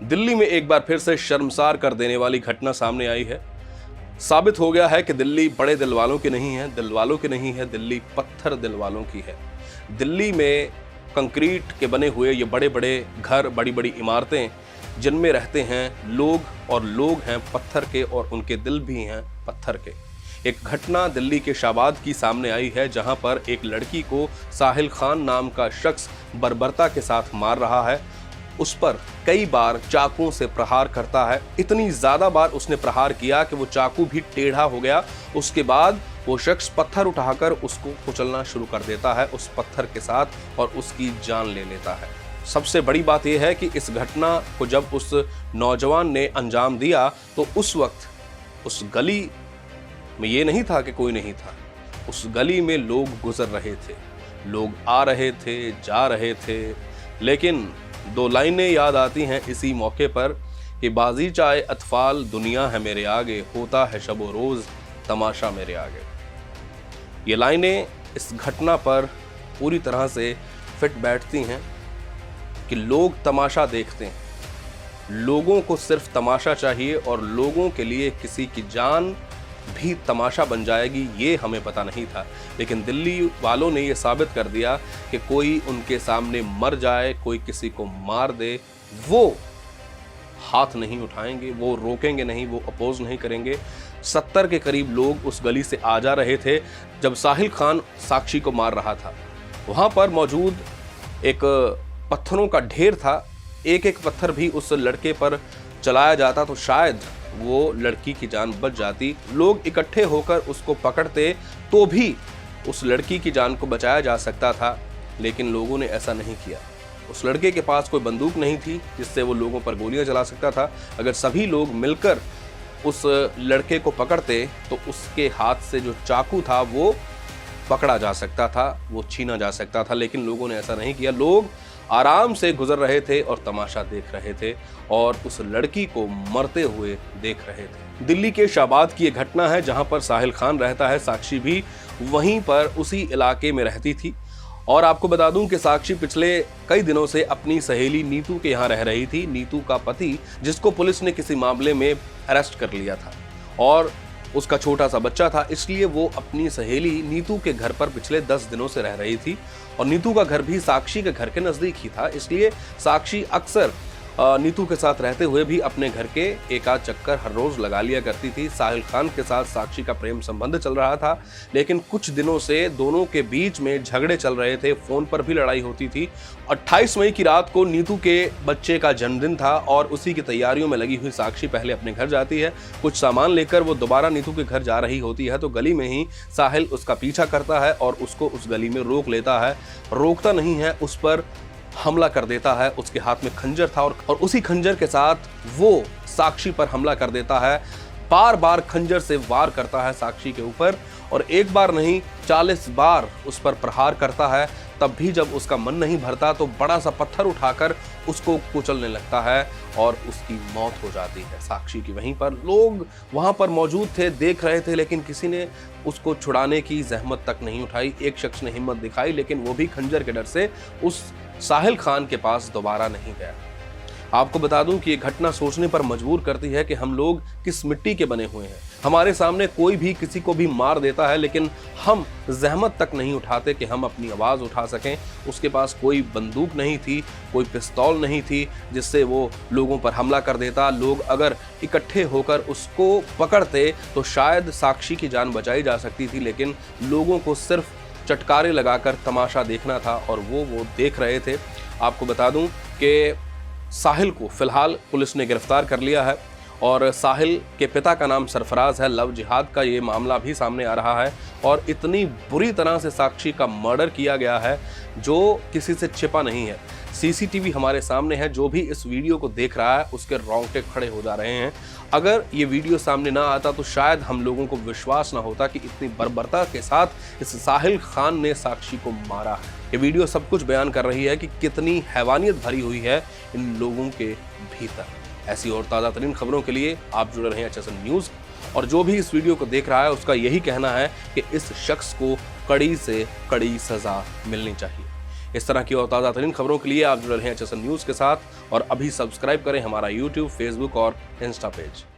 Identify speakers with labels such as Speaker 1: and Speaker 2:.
Speaker 1: दिल्ली में एक बार फिर से शर्मसार कर देने वाली घटना सामने आई है। साबित हो गया है कि दिल्ली बड़े दिल वालों की नहीं है, दिल वालों की नहीं है, दिल्ली पत्थर दिल वालों की है। दिल्ली में कंक्रीट के बने हुए ये बड़े बड़े घर, बड़ी बड़ी इमारतें जिनमें रहते हैं लोग, और लोग हैं पत्थर के और उनके दिल भी हैं पत्थर के। एक घटना दिल्ली के शाबाद की सामने आई है, जहां पर एक लड़की को साहिल खान नाम का शख्स बर्बरता के साथ मार रहा है। उस पर कई बार चाकुओं से प्रहार करता है। इतनी ज्यादा बार उसने प्रहार किया कि वो चाकू भी टेढ़ा हो गया। उसके बाद वो शख्स पत्थर उठाकर उसको कुचलना शुरू कर देता है उस पत्थर के साथ और उसकी जान ले लेता है। सबसे बड़ी बात यह है कि इस घटना को जब उस नौजवान ने अंजाम दिया तो उस वक्त उस गली में ये नहीं था कि कोई नहीं था। उस गली में लोग गुजर रहे थे, लोग आ रहे थे, जा रहे थे। लेकिन दो लाइनें याद आती हैं इसी मौके पर कि बाजी चाहे अतफाल दुनिया है मेरे आगे, होता है शबो रोज तमाशा मेरे आगे। ये लाइनें इस घटना पर पूरी तरह से फिट बैठती हैं कि लोग तमाशा देखते हैं, लोगों को सिर्फ तमाशा चाहिए और लोगों के लिए किसी की जान भी तमाशा बन जाएगी ये हमें पता नहीं था। लेकिन दिल्ली वालों ने ये साबित कर दिया कि कोई उनके सामने मर जाए, कोई किसी को मार दे, वो हाथ नहीं उठाएंगे, वो रोकेंगे नहीं, वो अपोज नहीं करेंगे। 70 के करीब लोग उस गली से आ जा रहे थे जब साहिल खान साक्षी को मार रहा था। वहां पर मौजूद एक पत्थरों का ढेर था। एक एक पत्थर भी उस लड़के पर चलाया जाता तो शायद वो लड़की की जान बच जाती। लोग इकट्ठे होकर उसको पकड़ते तो भी उस लड़की की जान को बचाया जा सकता था, लेकिन लोगों ने ऐसा नहीं किया। उस लड़के के पास कोई बंदूक नहीं थी जिससे वो लोगों पर गोलियां चला सकता था। अगर सभी लोग मिलकर उस लड़के को पकड़ते तो उसके हाथ से जो चाकू था वो पकड़ा जा सकता था, वो छीना जा सकता था, लेकिन लोगों ने ऐसा नहीं किया। लोग आराम से गुजर रहे थे और तमाशा देख रहे थे और उस लड़की को मरते हुए देख रहे थे। दिल्ली के शाबाद की ये घटना है जहां पर साहिल खान रहता है। साक्षी भी वहीं पर उसी इलाके में रहती थी और आपको बता दूं कि साक्षी पिछले कई दिनों से अपनी सहेली नीतू के यहाँ रह रही थी। नीतू का पति, जिसको पुलिस ने किसी मामले में अरेस्ट कर लिया था और उसका छोटा सा बच्चा था, इसलिए वो अपनी सहेली नीतू के घर पर पिछले 10 दिनों से रह रही थी और नीतू का घर भी साक्षी के घर के नजदीक ही था। इसलिए साक्षी अक्सर नीतू के साथ रहते हुए भी अपने घर के एक आध चक्कर हर रोज लगा लिया करती थी। साहिल खान के साथ साक्षी का प्रेम संबंध चल रहा था, लेकिन कुछ दिनों से दोनों के बीच में झगड़े चल रहे थे, फोन पर भी लड़ाई होती थी। 28 मई की रात को नीतू के बच्चे का जन्मदिन था और उसी की तैयारियों में लगी हुई साक्षी पहले अपने घर जाती है। कुछ सामान लेकर वो दोबारा नीतू के घर जा रही होती है तो गली में ही साहिल उसका पीछा करता है और उसको उस गली में रोक लेता है। रोकता नहीं है, उस पर हमला कर देता है। उसके हाथ में खंजर था और उसी खंजर के साथ वो साक्षी पर हमला कर देता है। बार बार खंजर से वार करता है साक्षी के ऊपर और एक बार नहीं 40 बार उस पर प्रहार करता है। तब भी जब उसका मन नहीं भरता तो बड़ा सा पत्थर उठाकर उसको कुचलने लगता है और उसकी मौत हो जाती है साक्षी की। वहीं पर लोग वहां पर मौजूद थे, देख रहे थे, लेकिन किसी ने उसको छुड़ाने की जहमत तक नहीं उठाई। एक शख्स ने हिम्मत दिखाई, लेकिन वो भी खंजर के डर से उस साहिल खान के पास दोबारा नहीं गया। आपको बता दूं कि ये घटना सोचने पर मजबूर करती है कि हम लोग किस मिट्टी के बने हुए हैं। हमारे सामने कोई भी किसी को भी मार देता है, लेकिन हम जहमत तक नहीं उठाते कि हम अपनी आवाज़ उठा सकें। उसके पास कोई बंदूक नहीं थी, कोई पिस्तौल नहीं थी जिससे वो लोगों पर हमला कर देता। लोग अगर इकट्ठे होकर उसको पकड़ते तो शायद साक्षी की जान बचाई जा सकती थी, लेकिन लोगों को सिर्फ चटकारे लगाकर तमाशा देखना था और वो देख रहे थे। आपको बता दूं कि साहिल को फिलहाल पुलिस ने गिरफ्तार कर लिया है और साहिल के पिता का नाम सरफराज है। लव जिहाद का ये मामला भी सामने आ रहा है और इतनी बुरी तरह से साक्षी का मर्डर किया गया है जो किसी से छिपा नहीं है। सीसीटीवी हमारे सामने है, जो भी इस वीडियो को देख रहा है उसके रोंगटे खड़े हो जा रहे हैं। अगर ये वीडियो सामने ना आता तो शायद हम लोगों को विश्वास ना होता कि इतनी बर्बरता के साथ इस साहिल खान ने साक्षी को मारा है। ये वीडियो सब कुछ बयान कर रही है कि कितनी हैवानियत भरी हुई है इन लोगों के भीतर। ऐसी और ताज़ा तरीन खबरों के लिए आप जुड़े रहें HSN न्यूज़ और जो भी इस वीडियो को देख रहा है उसका यही कहना है कि इस शख्स को कड़ी से कड़ी सजा मिलनी चाहिए। इस तरह की और ताज़ा तरीन खबरों के लिए आप जुड़े रहें HSN न्यूज़ के साथ और अभी सब्सक्राइब करें हमारा YouTube, Facebook और इंस्टा पेज।